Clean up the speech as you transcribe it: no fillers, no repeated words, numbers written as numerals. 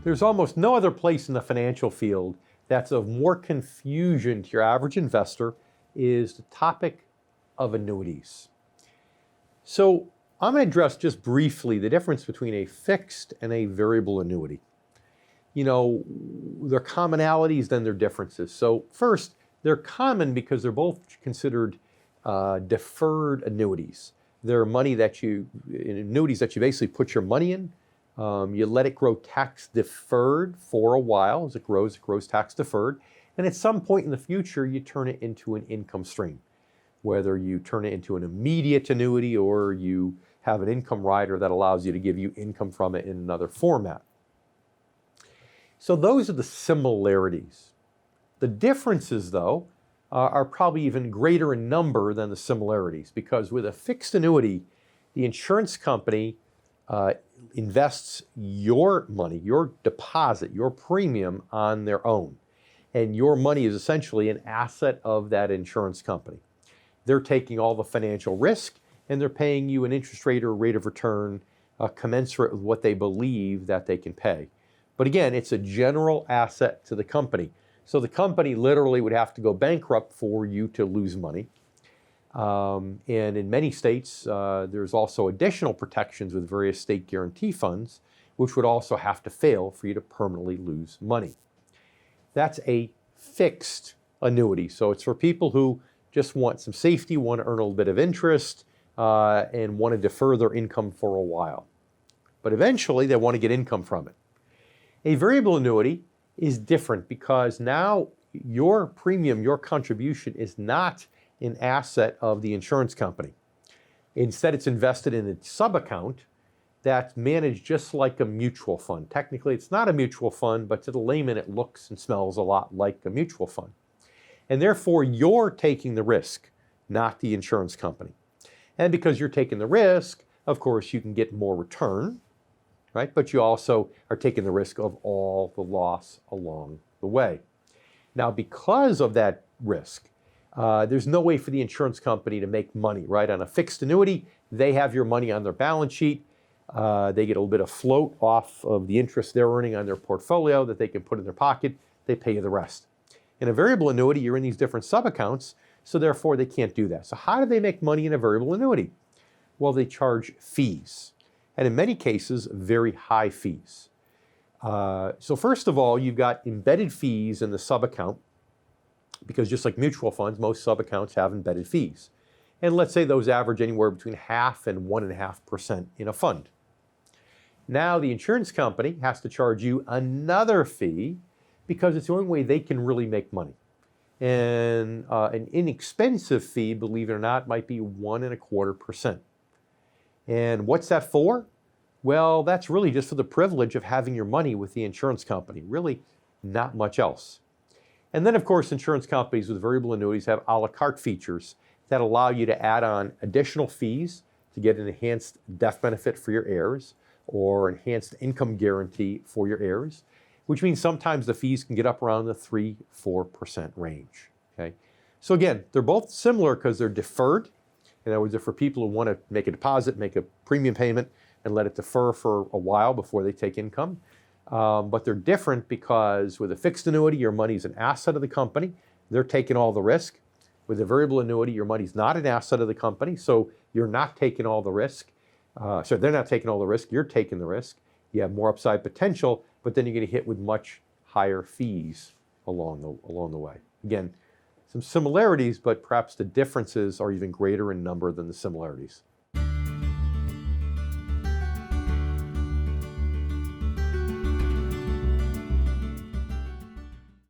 There's almost no other place in the financial field that's of more confusion to your average investor is the topic of annuities. So I'm going to address just briefly the difference between a fixed and a variable annuity. You know, their commonalities, then their differences. So first, they're common because they're both considered deferred annuities. They're annuities that you basically put your money in. You let it grow tax deferred for a while. As it grows tax deferred. And at some point in the future, you turn it into an income stream. Whether you turn it into an immediate annuity or you have an income rider that allows you to give you income from it in another format. So those are the similarities. The differences, though, are probably even greater in number than the similarities, because with a fixed annuity, the insurance company invests your money, your deposit, your premium on their own. And your money is essentially an asset of that insurance company. They're taking all the financial risk, and they're paying you an interest rate or rate of return commensurate with what they believe that they can pay. But again, it's a general asset to the company. So the company literally would have to go bankrupt for you to lose money. And in many states, there's also additional protections with various state guarantee funds, which would also have to fail for you to permanently lose money. That's a fixed annuity. So it's for people who just want some safety, want to earn a little bit of interest, and want to defer their income for a while. But eventually, they want to get income from it. A variable annuity is different because now your premium, your contribution is not an asset of the insurance company. Instead, it's invested in a sub-account that's managed just like a mutual fund. Technically, it's not a mutual fund, but to the layman, it looks and smells a lot like a mutual fund. And therefore, you're taking the risk, not the insurance company. And because you're taking the risk, of course, you can get more return, right? But you also are taking the risk of all the loss along the way. Now, because of that risk, there's no way for the insurance company to make money, right? On a fixed annuity, they have your money on their balance sheet. They get a little bit of float off of the interest they're earning on their portfolio that they can put in their pocket. They pay you the rest. In a variable annuity, you're in these different sub-accounts, so therefore they can't do that. So how do they make money in a variable annuity? Well, they charge fees, and in many cases, very high fees. So first of all, you've got embedded fees in the sub-account, because just like mutual funds, most sub-accounts have embedded fees. And let's say those average anywhere between 0.5% and 1.5% in a fund. Now the insurance company has to charge you another fee because it's the only way they can really make money. And an inexpensive fee, believe it or not, might be 1.25%. And what's that for? Well, that's really just for the privilege of having your money with the insurance company. Really not much else. And then, of course, insurance companies with variable annuities have a la carte features that allow you to add on additional fees to get an enhanced death benefit for your heirs or enhanced income guarantee for your heirs, which means sometimes the fees can get up around the 3-4% range. Okay? So again, they're both similar because they're deferred. In other words, they're for people who want to make a deposit, make a premium payment, and let it defer for a while before they take income. But they're different because with a fixed annuity, your money is an asset of the company. They're taking all the risk. With a variable annuity, your money's not an asset of the company, so you're not taking all the risk. So they're not taking all the risk, you're taking the risk. You have more upside potential, but then you're going to hit with much higher fees along the way. Again, some similarities, but perhaps the differences are even greater in number than the similarities.